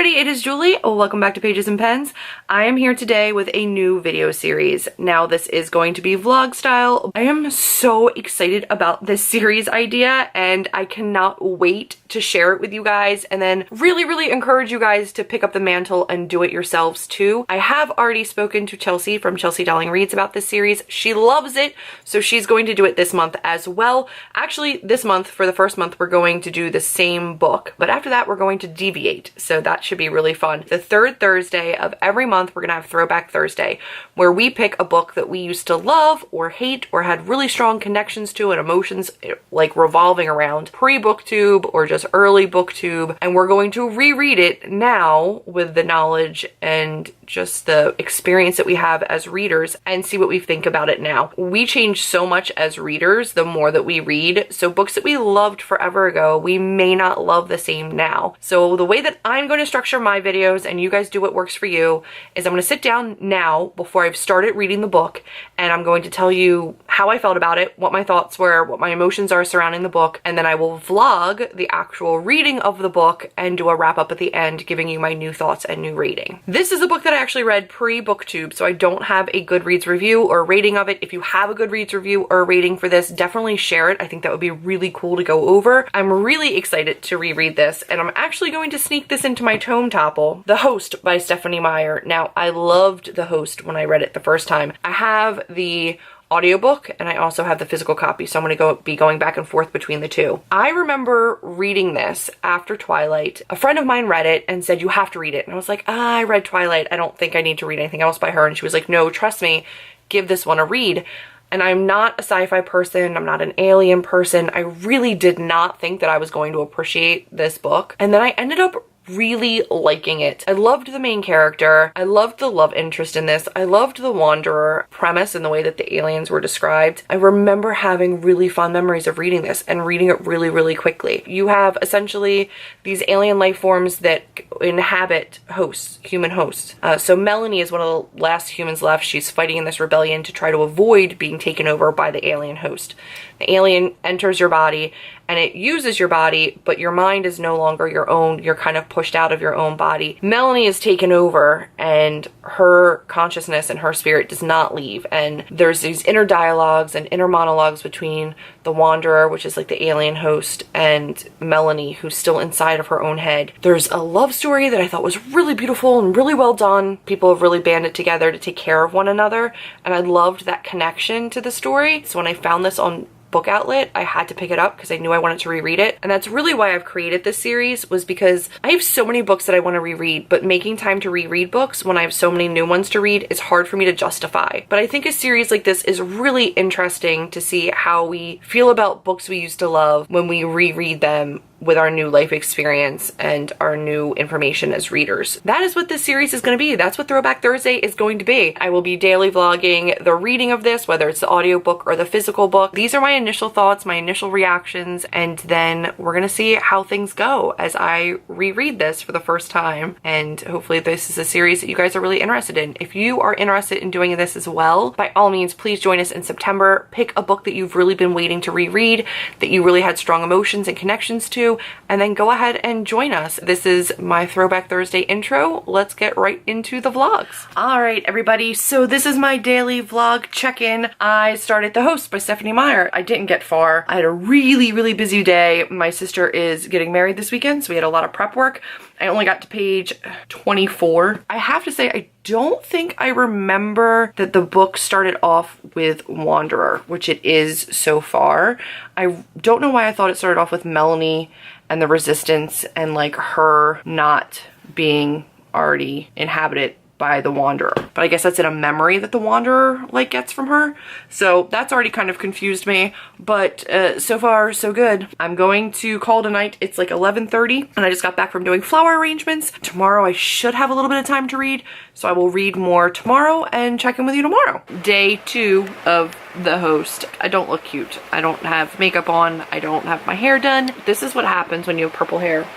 everybody, it is Julie. Welcome back to Pages and Pens. I am here today with a new video series. Now this is going to be vlog style. I am so excited about this series idea and I cannot wait to share it with you guys and then really encourage you guys to pick up the mantle and do it yourselves too. I have already spoken to Chelsea from Chelsea Darling Reads about this series. She loves it, so she's going to do it this month as well. Actually, this month, for the first month, we're going to do the same book, but after that we're going to deviate, so that should be really fun. The third Thursday of every month we're gonna have Throwback Thursday, where we pick a book that we used to love or hate or had really strong connections to and emotions like revolving around pre-BookTube or just early BookTube, and we're going to reread it now with the knowledge and just the experience that we have as readers and see what we think about it now. We change so much as readers the more that we read, so books that we loved forever ago, we may not love the same now. So the way that I'm going to structure my videos, and you guys do what works for you, is I'm going to sit down now before I've started reading the book, and I'm going to tell you how I felt about it, what my thoughts were, what my emotions are surrounding the book, and then I will vlog the actual reading of the book and do a wrap up at the end, giving you my new thoughts and new rating. This is a book that I actually read pre-BookTube, so I don't have a Goodreads review or rating of it. If you have a Goodreads review or rating for this, definitely share it. I think that would be really cool to go over. I'm really excited to reread this, and I'm actually going to sneak this into my tome topple, The Host by Stephanie Meyer. Now, I loved The Host when I read it the first time. I have the audiobook and I also have the physical copy, so I'm going to be going back and forth between the two. I remember reading this after Twilight. A friend of mine read it and said, you have to read it. And I was like, I read Twilight. I don't think I need to read anything else by her. And she was like, no, trust me, give this one a read. And I'm not a sci-fi person, I'm not an alien person. I really did not think that I was going to appreciate this book. And then I ended up really liking it. I loved the main character. I loved the love interest in this. I loved the Wanderer premise and the way that the aliens were described. I remember having really fond memories of reading this and reading it really quickly. You have essentially these alien life forms that inhabit hosts, human hosts. So Melanie is one of the last humans left. She's fighting in this rebellion to try to avoid being taken over by the alien host. The alien enters your body and it uses your body, but your mind is no longer your own. You're kind of pushed out of your own body. Melanie is taken over and her consciousness and her spirit does not leave. And there's these inner dialogues and inner monologues between the Wanderer, which is like the alien host, and Melanie, who's still inside of her own head. There's a love story that I thought was really beautiful and really well done. People have really banded together to take care of one another, and I loved that connection to the story. So when I found this on Book Outlet, I had to pick it up because I knew I wanted to reread it. And that's really why I've created this series, was because I have so many books that I want to reread, but making time to reread books when I have so many new ones to read is hard for me to justify. But I think a series like this is really interesting to see how we feel about books we used to love when we reread them with our new life experience and our new information as readers. That is what this series is going to be. That's what Throwback Thursday is going to be. I will be daily vlogging the reading of this, whether it's the audiobook or the physical book. These are my initial thoughts, my initial reactions, and then we're going to see how things go as I reread this for the first time. And hopefully this is a series that you guys are really interested in. If you are interested in doing this as well, by all means, please join us in September. Pick a book that you've really been waiting to reread, that you really had strong emotions and connections to, and then go ahead and join us. This is my Throwback Thursday intro. Let's get right into the vlogs. All right, everybody, so this is my daily vlog check-in. I started The Host by Stephanie Meyer. I didn't get far. I had a really busy day. My sister is getting married this weekend, so we had a lot of prep work. I only got to page 24. I have to say, I don't think I remember that the book started off with Wanderer, which it is so far. I don't know why I thought it started off with Melanie and the Resistance and like her not being already inhabited by the Wanderer. But I guess that's in a memory that the Wanderer like gets from her. So that's already kind of confused me, but so far so good. I'm going to call it a night. It's like 11:30 and I just got back from doing flower arrangements. Tomorrow I should have a little bit of time to read, so I will read more tomorrow and check in with you tomorrow. Day 2 of The Host. I don't look cute. I don't have makeup on. I don't have my hair done. This is what happens when you have purple hair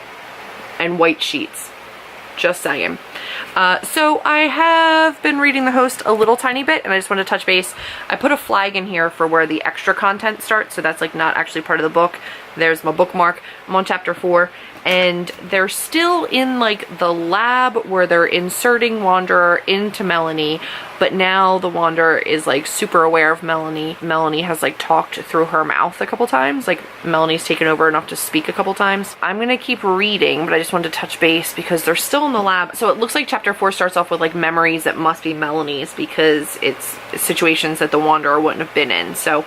and white sheets. Just saying. So I have been reading The Host a little tiny bit, and I just want to touch base. I put a flag in here for where the extra content starts, so that's like not actually part of the book. There's my bookmark. I'm on chapter 4, and they're still in like the lab where they're inserting Wanderer into Melanie, but now the Wanderer is like super aware of Melanie. Melanie has like talked through her mouth a couple times, like Melanie's taken over enough to speak a couple times. I'm gonna keep reading, but I just wanted to touch base because they're still in the lab. So it looks like chapter 4 starts off with like memories that must be Melanie's because it's situations that the Wanderer wouldn't have been in. So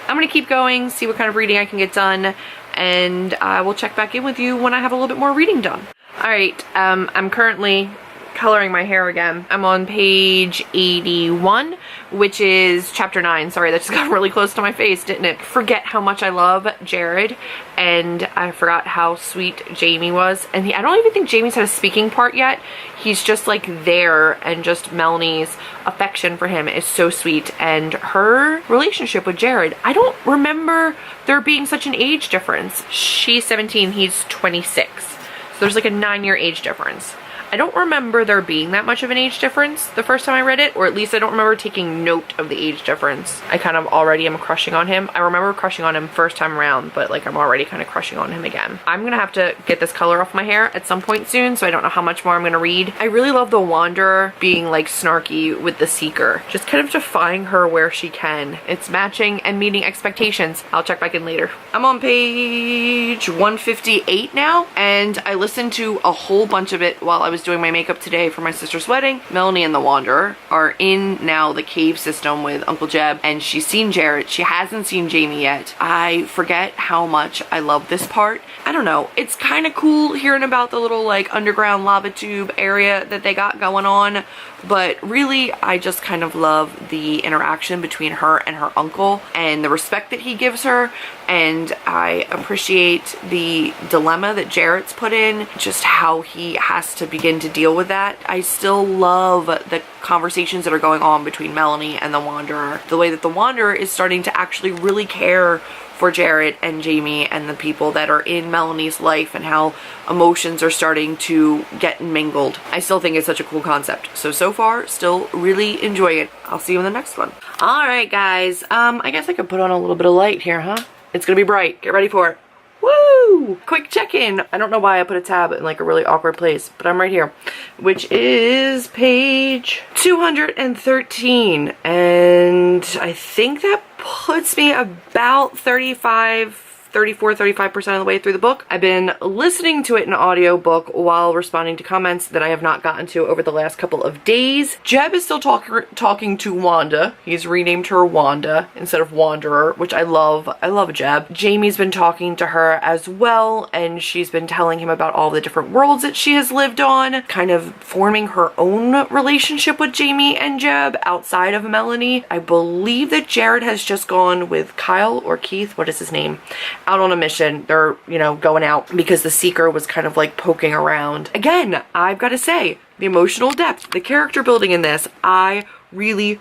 I'm gonna keep going, see what kind of reading I can get done, and I will check back in with you when I have a little bit more reading done. Alright, I'm currently coloring my hair again. I'm on page 81, which is chapter 9. Sorry, that just got really close to my face, didn't it? Forget how much I love Jared, and I forgot how sweet Jamie was. And I don't even think Jamie's had a speaking part yet. He's just like there, and just Melanie's affection for him is so sweet. And her relationship with Jared, I don't remember there being such an age difference. She's 17, he's 26. So there's like a 9-year age difference. I don't remember there being that much of an age difference the first time I read it, or at least I don't remember taking note of the age difference. I kind of already am crushing on him. I remember crushing on him first time around, but like I'm already kind of crushing on him again. I'm gonna have to get this color off my hair at some point soon, so I don't know how much more I'm gonna read. I really love the Wanderer being like snarky with the Seeker, just kind of defying her where she can. It's matching and meeting expectations. I'll check back in later. I'm on page 158 now, and I listened to a whole bunch of it while I was doing my makeup today for my sister's wedding. Melanie and the Wanderer are in now the cave system with Uncle Jeb, and she's seen Jared. She hasn't seen Jamie yet. I forget how much I love this part. I don't know. It's kind of cool hearing about the little like underground lava tube area that they got going on, but really I just kind of love the interaction between her and her uncle and the respect that he gives her, and I appreciate the dilemma that Jarrett's put in, just how he has to begin to deal with that. I still love the conversations that are going on between Melanie and the Wanderer. The way that the Wanderer is starting to actually really care for Jared and Jamie and the people that are in Melanie's life, and how emotions are starting to get mingled. I still think it's such a cool concept. So far, still really enjoy it. I'll see you in the next one. Alright guys, I guess I could put on a little bit of light here, huh? It's gonna be bright. Get ready for it. Woo! Quick check-in. I don't know why I put a tab in like a really awkward place, but I'm right here, which is page 213, and I think that puts me about 34-35% of the way through the book. I've been listening to it in audiobook while responding to comments that I have not gotten to over the last couple of days. Jeb is still talking to Wanda. He's renamed her Wanda instead of Wanderer, which I love. I love Jeb. Jamie's been talking to her as well, and she's been telling him about all the different worlds that she has lived on, kind of forming her own relationship with Jamie and Jeb outside of Melanie. I believe that Jared has just gone with Kyle or Keith, what is his name, out on a mission. They're, you know, going out because the Seeker was kind of like poking around. Again, I've got to say, the emotional depth, the character building in this, I really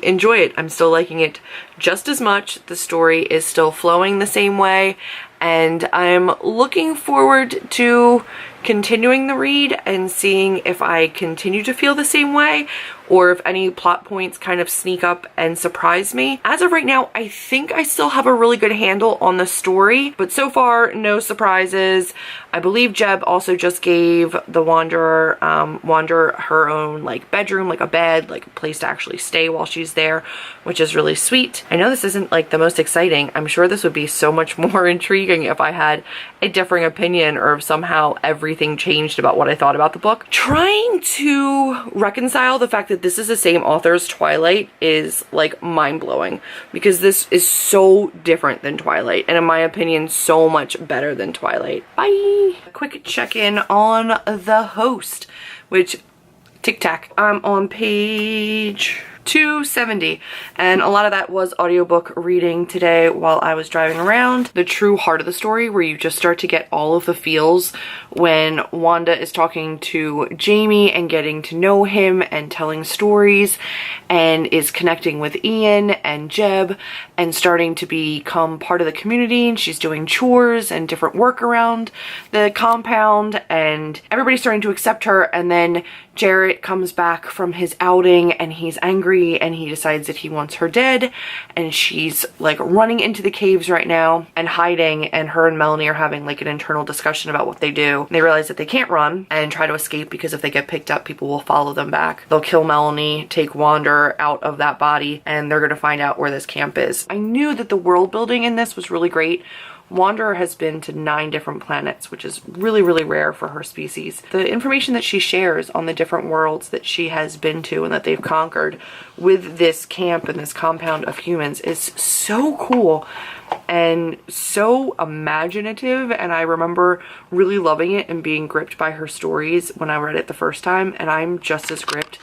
enjoy it. I'm still liking it just as much. The story is still flowing the same way, and I'm looking forward to continuing the read and seeing if I continue to feel the same way, or if any plot points kind of sneak up and surprise me. As of right now, I think I still have a really good handle on the story, but so far, no surprises. I believe Jeb also just gave the Wanderer her own like bedroom, like a bed, like a place to actually stay while she's there, which is really sweet. I know this isn't like the most exciting. I'm sure this would be so much more intriguing if I had a differing opinion, or if somehow everything changed about what I thought about the book. Trying to reconcile the fact that this is the same author as Twilight is like mind-blowing, because this is so different than Twilight, and in my opinion so much better than Twilight. Bye! A quick check-in on The Host, which, tic-tac, I'm on page 270, and a lot of that was audiobook reading today while I was driving around. The true heart of the story, where you just start to get all of the feels when Wanda is talking to Jamie and getting to know him and telling stories, and is connecting with Ian and Jeb and starting to become part of the community, and she's doing chores and different work around the compound, and everybody's starting to accept her, and then Jarrett comes back from his outing and he's angry and he decides that he wants her dead, and she's like running into the caves right now and hiding, and her and Melanie are having like an internal discussion about what they do. They realize that they can't run and try to escape because if they get picked up, people will follow them back. They'll kill Melanie, take Wanda out of that body, and they're gonna find out where this camp is. I knew that the world building in this was really great. Wanderer has been to 9 different planets, which is really, really rare for her species. The information that she shares on the different worlds that she has been to and that they've conquered with this camp and this compound of humans is so cool and so imaginative, and I remember really loving it and being gripped by her stories when I read it the first time, and I'm just as gripped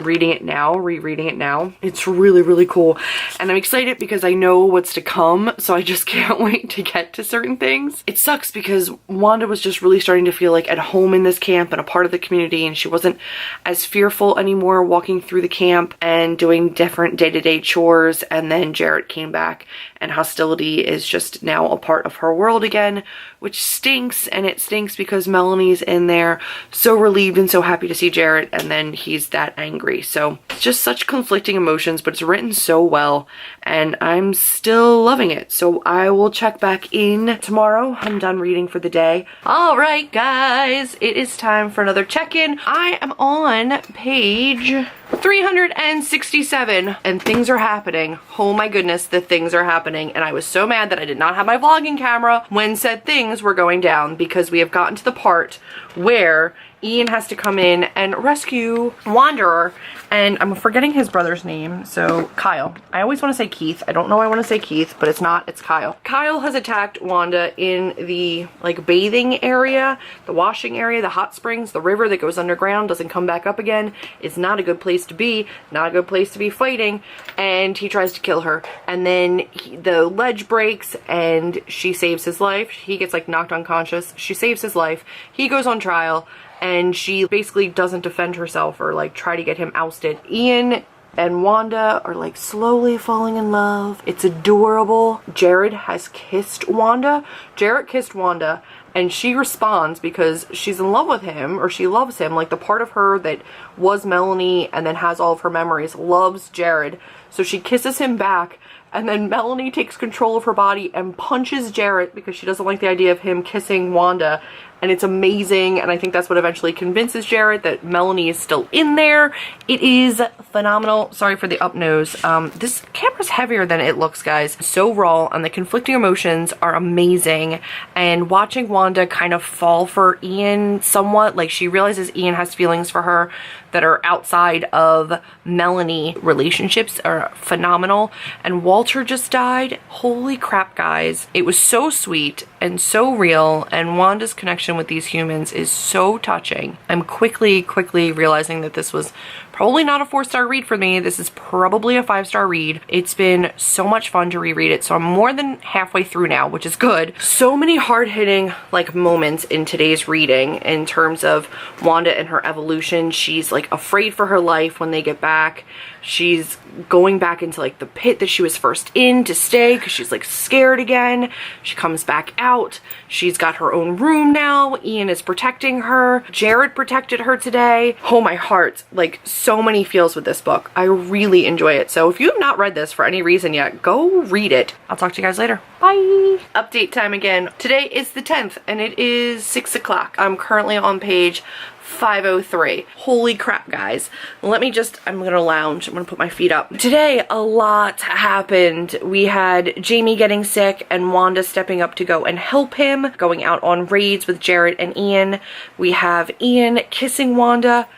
reading it now, rereading it now. It's really, really cool, and I'm excited because I know what's to come, so I just can't wait to get to certain things. It sucks because Wanda was just really starting to feel like at home in this camp and a part of the community, and she wasn't as fearful anymore walking through the camp and doing different day-to-day chores, and then Jarrett came back and hostility is just now a part of her world again, which stinks, and it stinks because Melanie's in there so relieved and so happy to see Jarrett, and then he's that angry. So it's just such conflicting emotions, but it's written so well, and I'm still loving it. So I will check back in tomorrow. I'm done reading for the day. All right, guys, it is time for another check-in. I am on page 367 and things are happening. Oh my goodness, the things are happening, and I was so mad that I did not have my vlogging camera when said things were going down, because we have gotten to the part where Ian has to come in and rescue Wanderer, and I'm forgetting his brother's name, so Kyle. I always want to say Keith. I don't know why I want to say Keith, but it's not, it's Kyle. Kyle has attacked Wanda in the like bathing area, the washing area, the hot springs, the river that goes underground, doesn't come back up again. It's not a good place to be, not a good place to be fighting, and he tries to kill her, and then the ledge breaks and she saves his life. He gets like knocked unconscious, she saves his life, he goes on trial, and she basically doesn't defend herself or like try to get him ousted. Ian and Wanda are like slowly falling in love. It's adorable. Jared has kissed Wanda. Jarrett kissed Wanda, and she responds because she's in love with him, or she loves him. Like the part of her that was Melanie and then has all of her memories loves Jared. So she kisses him back, and then Melanie takes control of her body and punches Jarrett because she doesn't like the idea of him kissing Wanda. And it's amazing, and I think that's what eventually convinces Jarrett that Melanie is still in there. It is phenomenal. Sorry for the up nose. This camera's heavier than it looks, guys. So raw, and the conflicting emotions are amazing. And watching Wanda kind of fall for Ian somewhat, like she realizes Ian has feelings for her that are outside of Melanie relationships, are phenomenal. And Walter just died. Holy crap, guys. It was so sweet and so real, and Wanda's connection with these humans is so touching. I'm quickly realizing that this was probably not a 4-star read for me. This is probably a 5-star read. It's been so much fun to reread it, so I'm more than halfway through now, which is good. So many hard-hitting like moments in today's reading in terms of Wanda and her evolution. She's like afraid for her life when they get back. She's going back into like the pit that she was first in to stay because she's like scared again. She comes back out. She's got her own room now. Ian is protecting her. Jared protected her today. Oh, my heart. Like so many feels with this book. I really enjoy it. So if you have not read this for any reason yet, go read it. I'll talk to you guys later. Bye. Update time again. Today is the 10th and it is 6 o'clock. I'm currently on page 503. Holy crap, guys. I'm gonna lounge. I'm gonna put my feet up. Today, a lot happened. We had Jamie getting sick and Wanda stepping up to go and help him, going out on raids with Jarrett and Ian. We have Ian kissing Wanda.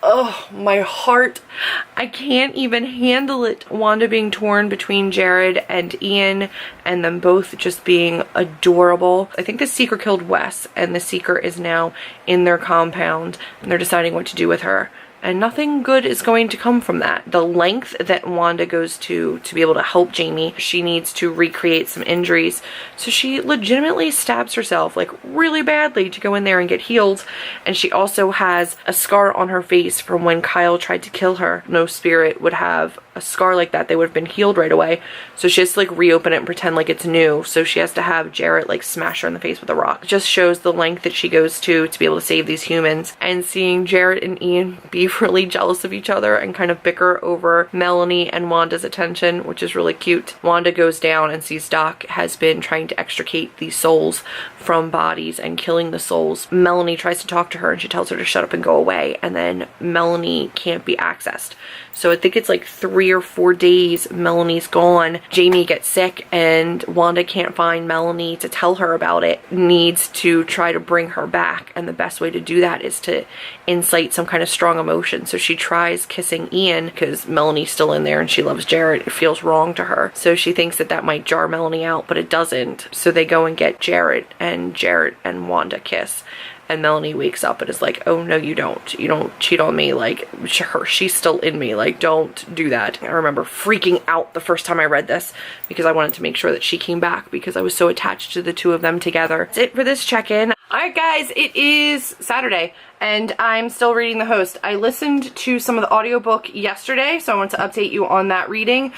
Oh, my heart. I can't even handle it. Wanda being torn between Jared and Ian, and them both just being adorable. I think the Seeker killed Wes, and the Seeker is now in their compound, and they're deciding what to do with her. And nothing good is going to come from that. The length that Wanda goes to be able to help Jamie, she needs to recreate some injuries. So she legitimately stabs herself like really badly to go in there and get healed. And she also has a scar on her face from when Kyle tried to kill her. No spirit would have a scar like that, they would have been healed right away. So she has to like reopen it and pretend like it's new. So she has to have Jarrett like smash her in the face with a rock. It just shows the length that she goes to be able to save these humans. And seeing Jarrett and Ian be really jealous of each other and kind of bicker over Melanie and Wanda's attention, which is really cute. Wanda goes down and sees Doc has been trying to extricate these souls from bodies and killing the souls. Melanie tries to talk to her and she tells her to shut up and go away, and then Melanie can't be accessed. So I think it's like 3 or 4 days Melanie's gone. Jamie gets sick and Wanda can't find Melanie to tell her about it. Needs to try to bring her back, and the best way to do that is to incite some kind of strong emotion. So she tries kissing Ian because Melanie's still in there and she loves Jarrett. It feels wrong to her. So she thinks that that might jar Melanie out, but it doesn't. So they go and get Jarrett and Wanda kiss. And Melanie wakes up and is like, oh no, you don't cheat on me. Like, she's still in me. Like, don't do that. I remember freaking out the first time I read this because I wanted to make sure that she came back because I was so attached to the two of them together. That's it for this check-in. Alright guys, it is Saturday and I'm still reading The Host. I listened to some of the audiobook yesterday, so I want to update you on that reading.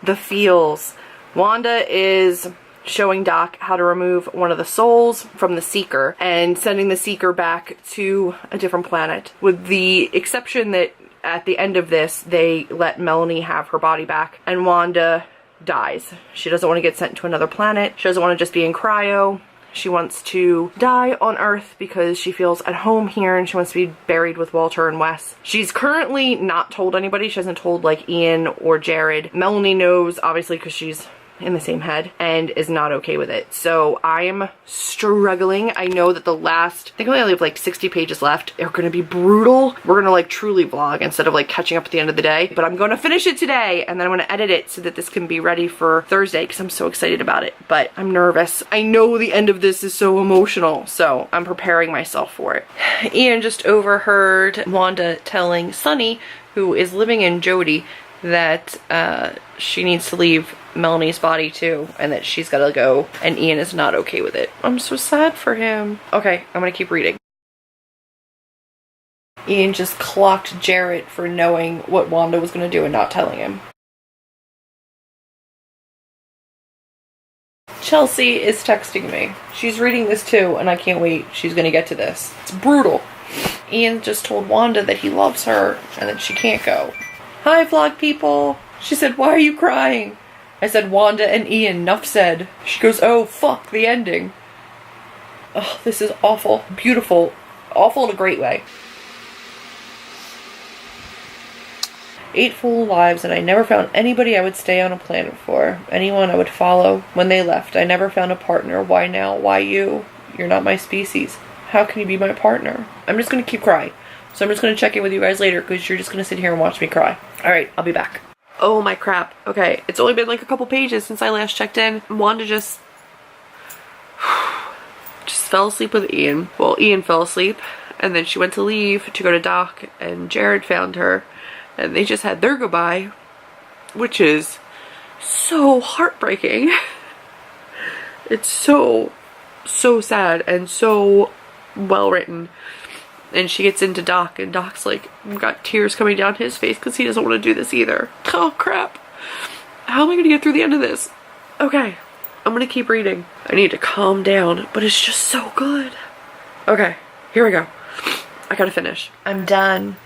The feels. Wanda is showing Doc how to remove one of the souls from the Seeker and sending the Seeker back to a different planet, with the exception that at the end of this they let Melanie have her body back and Wanda dies. She doesn't want to get sent to another planet. She doesn't want to just be in cryo. She wants to die on Earth because she feels at home here and she wants to be buried with Walter and Wes. She's currently not told anybody. She hasn't told like Ian or Jared. Melanie knows obviously because she's in the same head and is not okay with it. So I'm struggling. I know that the last, I think we only have like 60 pages left, are going to be brutal. We're going to like truly vlog instead of like catching up at the end of the day, but I'm going to finish it today and then I'm going to edit it so that this can be ready for Thursday because I'm so excited about it, but I'm nervous. I know the end of this is so emotional, so I'm preparing myself for it. Ian just overheard Wanda telling Sunny, who is living in Jody, that she needs to leave Melanie's body too, and that she's gotta go, and Ian is not okay with it. I'm so sad for him. Okay, I'm gonna keep reading. Ian just clocked Jarrett for knowing what Wanda was gonna do and not telling him. Chelsea is texting me. She's reading this too, and I can't wait. She's gonna get to this. It's brutal. Ian just told Wanda that he loves her and that she can't go. Hi vlog people. She said, why are you crying? I said, Wanda and Ian, nuff said. She goes, oh fuck, the ending. Oh, this is awful. Beautiful. Awful in a great way. 8 full lives and I never found anybody I would stay on a planet for. Anyone I would follow when they left. I never found a partner. Why now? Why you? You're not my species. How can you be my partner? I'm just gonna keep crying. So I'm just gonna check in with you guys later because you're just gonna sit here and watch me cry. Alright, I'll be back. Oh my crap. Okay, it's only been like a couple pages since I last checked in. Wanda just fell asleep with Ian. Well, Ian fell asleep and then she went to leave to go to Doc and Jared found her and they just had their goodbye, which is so heartbreaking. It's so sad and so well written. And she gets into Doc and Doc's like got tears coming down his face because he doesn't want to do this either. Oh crap. How am I gonna get through the end of this? Okay, I'm gonna keep reading. I need to calm down, but it's just so good. Okay, here we go. I gotta finish. I'm done.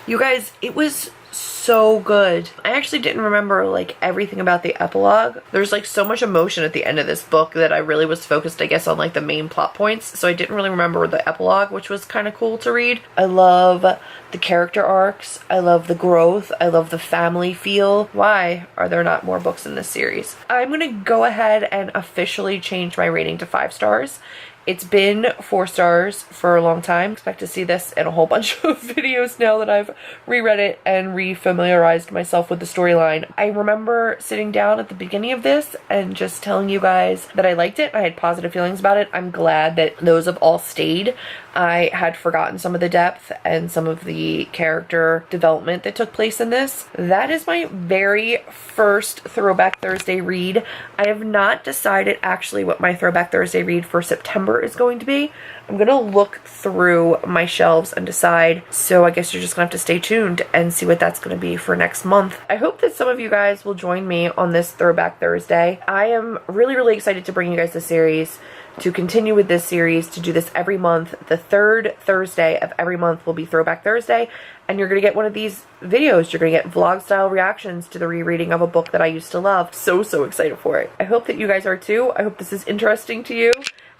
You guys, it was so good. I actually didn't remember like everything about the epilogue. There's like so much emotion at the end of this book that I really was focused, I guess, on like the main plot points. So I didn't really remember the epilogue, which was kind of cool to read. I love the character arcs. I love the growth. I love the family feel. Why are there not more books in this series? I'm gonna go ahead and officially change my rating to 5 stars. It's been 4 stars for a long time. Expect to see this in a whole bunch of videos now that I've reread it and refamiliarized myself with the storyline. I remember sitting down at the beginning of this and just telling you guys that I liked it. I had positive feelings about it. I'm glad that those have all stayed. I had forgotten some of the depth and some of the character development that took place in this. That is my very first Throwback Thursday read. I have not decided actually what my Throwback Thursday read for September October is going to be. I'm gonna look through my shelves and decide, so I guess you're just gonna have to stay tuned and see what that's gonna be for next month. I hope that some of you guys will join me on this Throwback Thursday. I am really excited to bring you guys the series, to continue with this series, to do this every month. The third Thursday of every month will be Throwback Thursday, and you're gonna get one of these videos. You're gonna get vlog style reactions to the rereading of a book that I used to love. So excited for it. I hope that you guys are too. I hope this is interesting to you,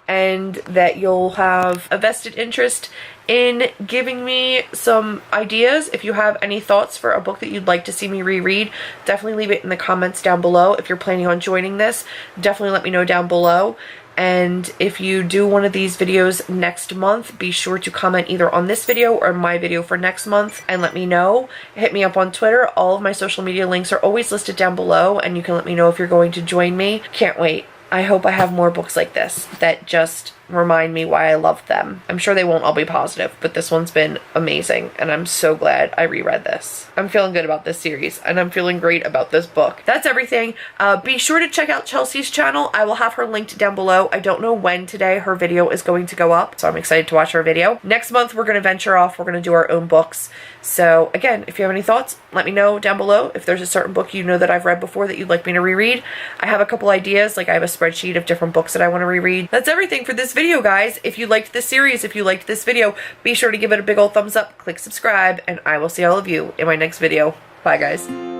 and that you'll have a vested interest in giving me some ideas. If you have any thoughts for a book that you'd like to see me reread, definitely leave it in the comments down below. If you're planning on joining this, definitely let me know down below. And if you do one of these videos next month, be sure to comment either on this video or my video for next month and let me know. Hit me up on Twitter. All of my social media links are always listed down below, and you can let me know if you're going to join me. Can't wait. I hope I have more books like this that just remind me why I love them. I'm sure they won't all be positive, but this one's been amazing, and I'm so glad I reread this. I'm feeling good about this series, and I'm feeling great about this book. That's everything. Be sure to check out Chelsea's channel. I will have her linked down below. I don't know when today her video is going to go up, so I'm excited to watch her video. Next month, we're going to venture off. We're going to do our own books. So again, if you have any thoughts, let me know down below. If there's a certain book you know that I've read before that you'd like me to reread, I have a couple ideas. Like, I have a spreadsheet of different books that I want to reread. That's everything for this video, guys. If you liked this series, if you liked this video, be sure to give it a big old thumbs up, click subscribe, and I will see all of you in my next video. Bye, guys.